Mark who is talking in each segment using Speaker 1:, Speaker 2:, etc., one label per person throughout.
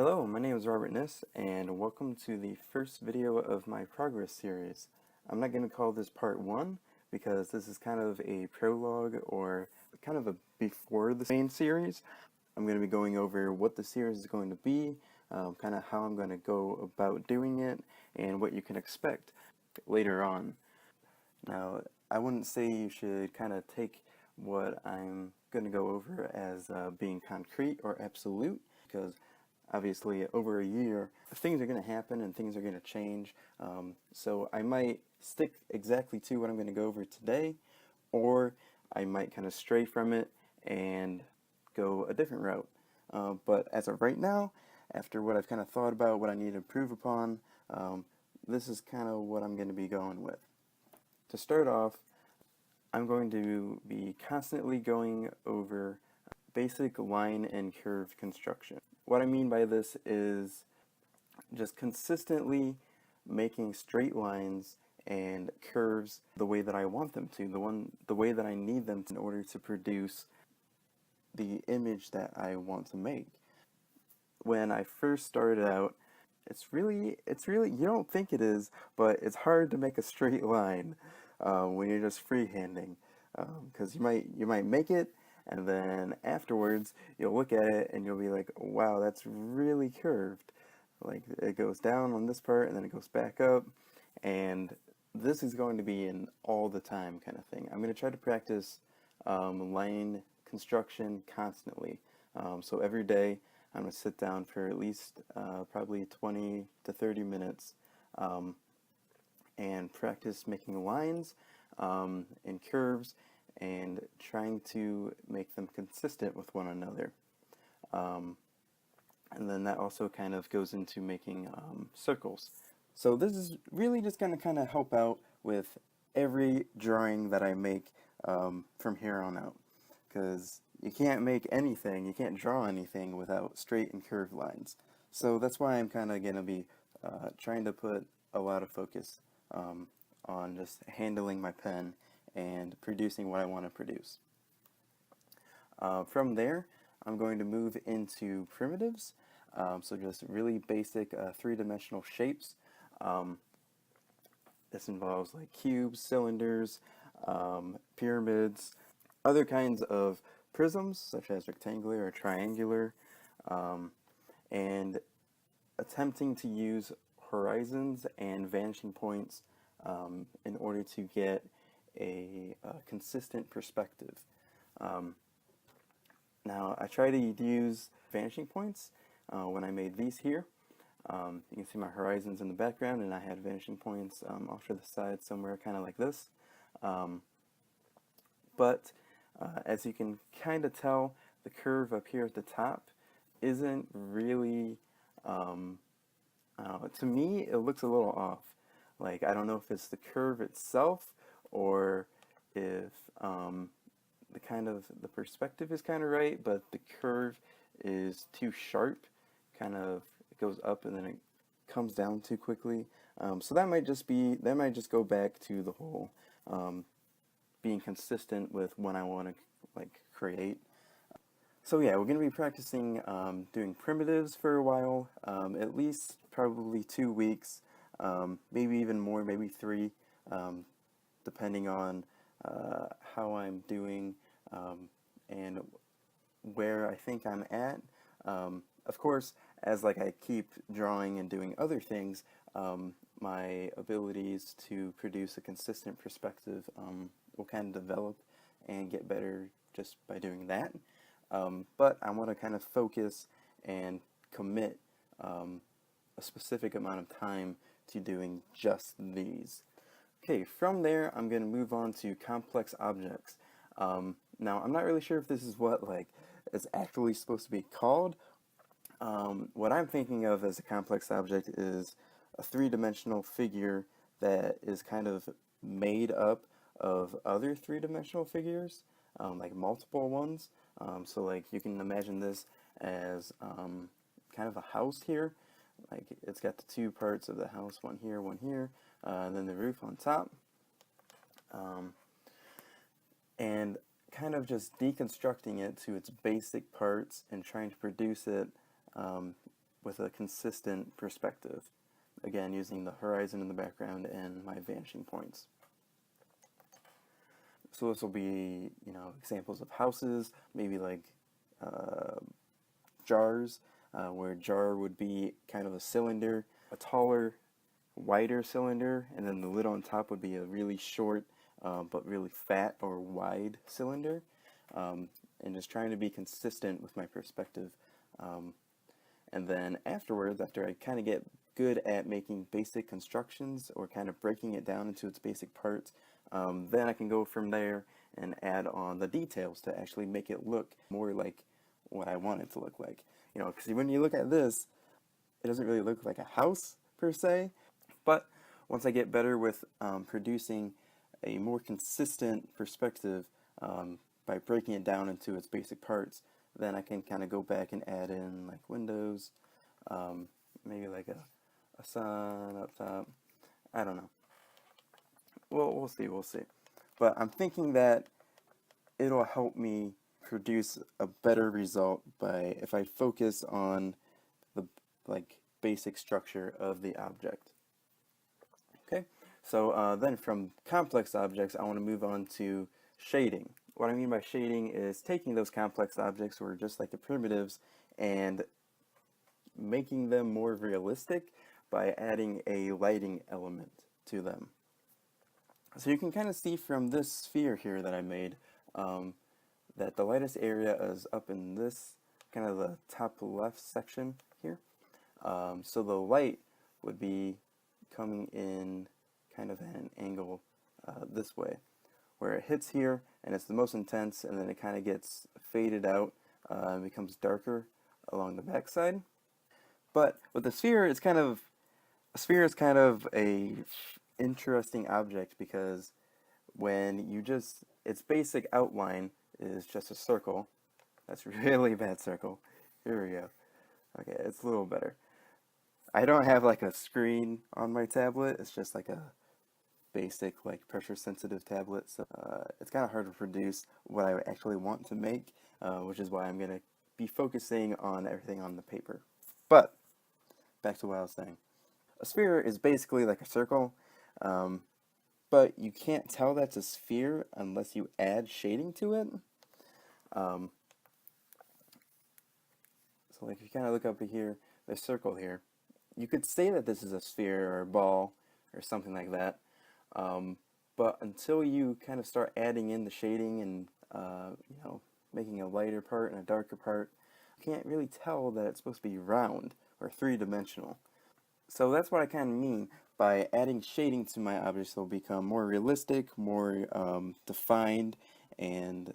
Speaker 1: Hello, my name is Robert Niss, and welcome to the first video of my progress series. I'm not going to call this part 1 because this is kind of a prologue or kind of a before the main series. I'm going to be going over what the series is going to be, kind of how I'm going to go about doing it, and what you can expect later on. Now, I wouldn't say you should kind of take what I'm going to go over as being concrete or absolute, because obviously over a year things are going to happen and things are going to change. So I might stick exactly to what I'm going to go over today, or I might kind of stray from it and go a different route. But as of right now, after what I've kind of thought about, what I need to improve upon, this is kind of what I'm going to be going with. To start off, I'm going to be constantly going over basic line and curve construction. What I mean by this is just consistently making straight lines and curves the way that I want them to, the way that I need them to in order to produce the image that I want to make. When I first started out, it's really, you don't think it is, but it's hard to make a straight line when you're just freehanding, because you might make it, and then afterwards you'll look at it and you'll be like, wow, that's really curved. Like it goes down on this part and then it goes back up, and this is going to be an all the time kind of thing. I'm going to try to practice line construction constantly. So every day I'm going to sit down for at least probably 20 to 30 minutes and practice making lines and curves and trying to make them consistent with one another. And then that also kind of goes into making circles. So this is really just going to kind of help out with every drawing that I make from here on out, because you can't make anything, you can't draw anything without straight and curved lines. So that's why I'm kind of going to be trying to put a lot of focus on just handling my pen and producing what I want to produce. From there, I'm going to move into primitives, so just really basic three-dimensional shapes. This involves like cubes, cylinders, pyramids, other kinds of prisms, such as rectangular or triangular, and attempting to use horizons and vanishing points in order to get a consistent perspective. Now, I try to use vanishing points when I made these here. You can see my horizons in the background, and I had vanishing points off to the side somewhere, kind of like this. But as you can kind of tell, the curve up here at the top isn't really, to me, it looks a little off. Like, I don't know if it's the curve itself or if the perspective is kind of right, but the curve is too sharp. Kind of, it goes up and then it comes down too quickly. So that might just go back to the whole being consistent with when I want to like create. So yeah, we're going to be practicing doing primitives for a while, at least probably 2 weeks, maybe even more, maybe 3, depending on how I'm doing and where I think I'm at. Of course, as like I keep drawing and doing other things, my abilities to produce a consistent perspective will kind of develop and get better just by doing that. But I want to kind of focus and commit a specific amount of time to doing just these. Okay, from there I'm going to move on to complex objects. Now I'm not really sure if this is what like it's actually supposed to be called. What I'm thinking of as a complex object is a three-dimensional figure that is kind of made up of other three-dimensional figures, like multiple ones. So like you can imagine this as kind of a house here. Like it's got the two parts of the house, one here, and then the roof on top. And kind of just deconstructing it to its basic parts and trying to produce it with a consistent perspective. Again, using the horizon in the background and my vanishing points. So this will be, examples of houses, maybe like jars, where jar would be kind of a cylinder, a taller, wider cylinder, and then the lid on top would be a really short but really fat or wide cylinder. And just trying to be consistent with my perspective. And then afterwards, after I kind of get good at making basic constructions or kind of breaking it down into its basic parts, then I can go from there and add on the details to actually make it look more like what I want it to look like. Because when you look at this, it doesn't really look like a house per se, but once I get better with producing a more consistent perspective by breaking it down into its basic parts, then I can kind of go back and add in like windows, maybe like a sun up top. I don't know. Well, we'll see. But I'm thinking that it'll help me produce a better result by if I focus on the basic structure of the object. Okay, so then from complex objects, I want to move on to shading. What I mean by shading is taking those complex objects, or just like the primitives, and making them more realistic by adding a lighting element to them. So you can kind of see from this sphere here that I made that the lightest area is up in this kind of the top left section here. So the light would be coming in kind of at an angle this way, where it hits here and it's the most intense, and then it kind of gets faded out and becomes darker along the backside. But with the sphere, a sphere is kind of a interesting object, because when its basic outline is just a circle. That's a really bad circle. Here we go. Okay, it's a little better. I don't have like a screen on my tablet. It's just like a basic like pressure sensitive tablet, so it's kind of hard to produce what I actually want to make, which is why I'm going to be focusing on everything on the paper. But back to what I was saying. A sphere is basically like a circle, but you can't tell that's a sphere unless you add shading to it. So like if you kind of look up here, the circle here, you could say that this is a sphere or a ball or something like that. But until you kind of start adding in the shading and making a lighter part and a darker part, you can't really tell that it's supposed to be round or three-dimensional. So that's what I kind of mean by adding shading to my objects. They'll become more realistic, more defined, and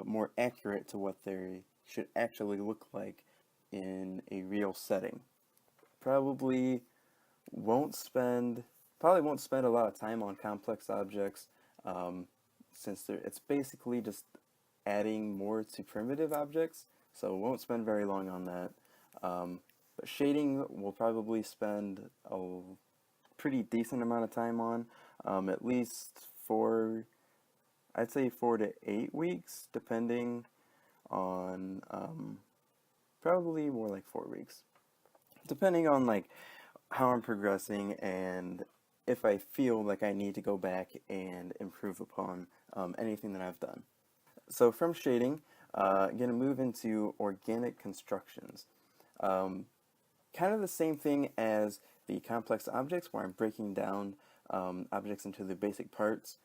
Speaker 1: more accurate to what they should actually look like in a real setting. Probably won't spend a lot of time on complex objects, since it's basically just adding more to primitive objects, so won't spend very long on that. But shading will probably spend a pretty decent amount of time on, at least I'd say 4 to 8 weeks, depending on, probably more like 4 weeks, depending on like how I'm progressing and if I feel like I need to go back and improve upon anything that I've done. So from shading, I'm going to move into organic constructions. Kind of the same thing as the complex objects, where I'm breaking down objects into the basic parts.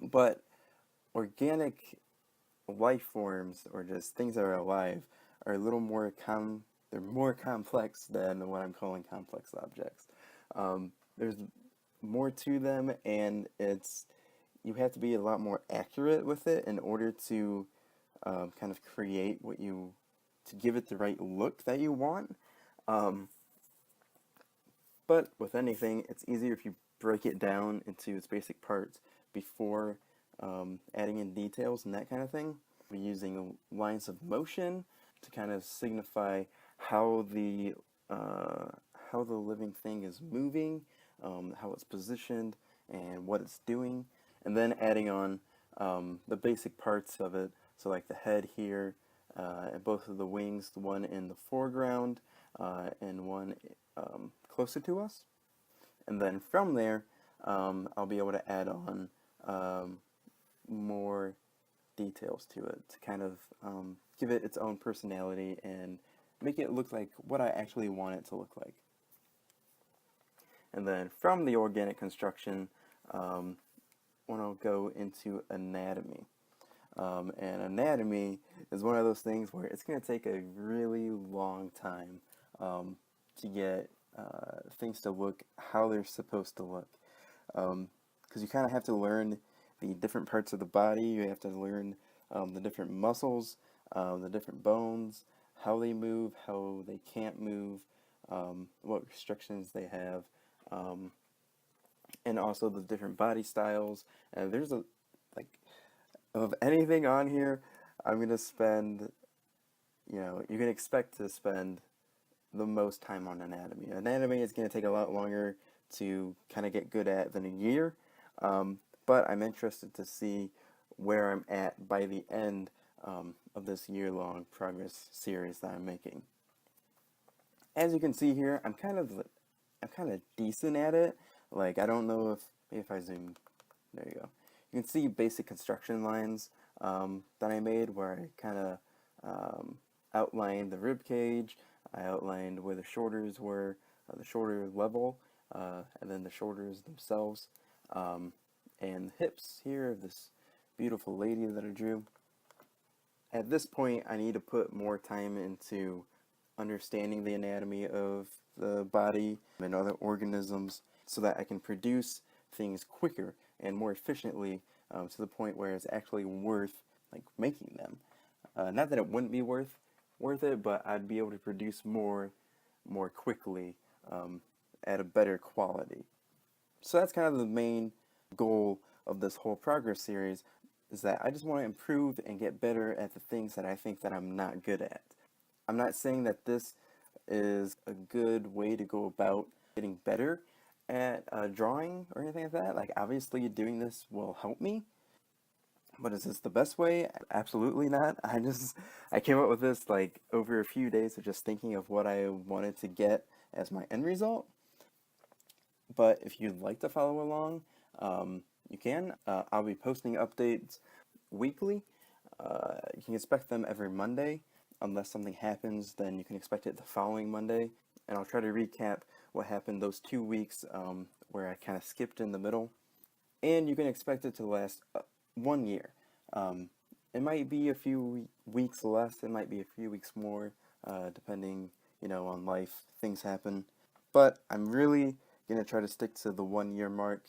Speaker 1: But organic life forms, or just things that are alive, are a little more they're more complex than what I'm calling complex objects. There's more to them, and you have to be a lot more accurate with it in order to kind of create to give it the right look that you want. But with anything, it's easier if you break it down into its basic parts before adding in details and that kind of thing. We're using lines of motion to kind of signify how the living thing is moving, how it's positioned, and what it's doing, and then adding on the basic parts of it. So like the head here, and both of the wings, one in the foreground and one closer to us. And then from there, I'll be able to add on more details to it to kind of give it its own personality and make it look like what I actually want it to look like. And then from the organic construction, when I'll go into anatomy. And anatomy is one of those things where it's going to take a really long time to get things to look how they're supposed to look. Because you kind of have to learn the different parts of the body, you have to learn the different muscles, the different bones, how they move, how they can't move, what restrictions they have, and also the different body styles. And there's of anything on here, I'm going to spend, you can expect to spend the most time on anatomy. Anatomy is going to take a lot longer to kind of get good at than a year, but I'm interested to see where I'm at by the end of this year-long progress series that I'm making. As you can see here, I'm kind of decent at it. Like, I don't know maybe if I zoom, there you go. You can see basic construction lines that I made where I kind of outlined the rib cage, I outlined where the shoulders were, the shoulder level, and then the shoulders themselves, and the hips here of this beautiful lady that I drew. At this point, I need to put more time into understanding the anatomy of the body and other organisms so that I can produce things quicker and more efficiently to the point where it's actually worth making them. Not that it wouldn't be worth it, but I'd be able to produce more quickly at a better quality. So that's kind of the main goal of this whole progress series, is that I just want to improve and get better at the things that I think that I'm not good at. I'm not saying that this is a good way to go about getting better at drawing or anything like that. Like, obviously doing this will help me, but is this the best way? Absolutely not. I came up with this over a few days of just thinking of what I wanted to get as my end result. But if you'd like to follow along, you can. I'll be posting updates weekly. You can expect them every Monday. Unless something happens, then you can expect it the following Monday. And I'll try to recap what happened those 2 weeks where I kind of skipped in the middle. And you can expect it to last 1 year. It might be a few weeks less, it might be a few weeks more, depending, on life. Things happen. But I'm really going to try to stick to the 1 year mark,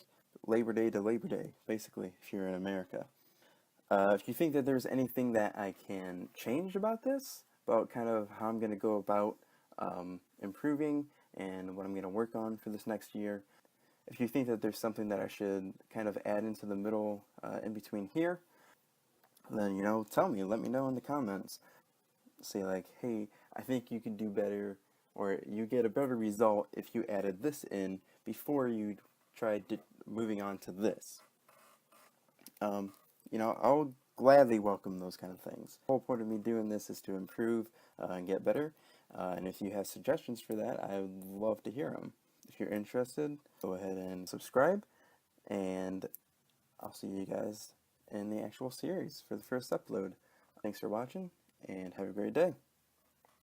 Speaker 1: Labor Day to Labor Day, basically, if you're in America. If you think that there's anything that I can change about this, about kind of how I'm going to go about improving and what I'm going to work on for this next year, if you think that there's something that I should kind of add into the middle, in between here, then, tell me, let me know in the comments. Say hey, I think you could do better, or you get a better result if you added this in before you tried moving on to this. I'll gladly welcome those kind of things. The whole point of me doing this is to improve and get better. And if you have suggestions for that, I would love to hear them. If you're interested, go ahead and subscribe, and I'll see you guys in the actual series for the first upload. Thanks for watching, and have a great day.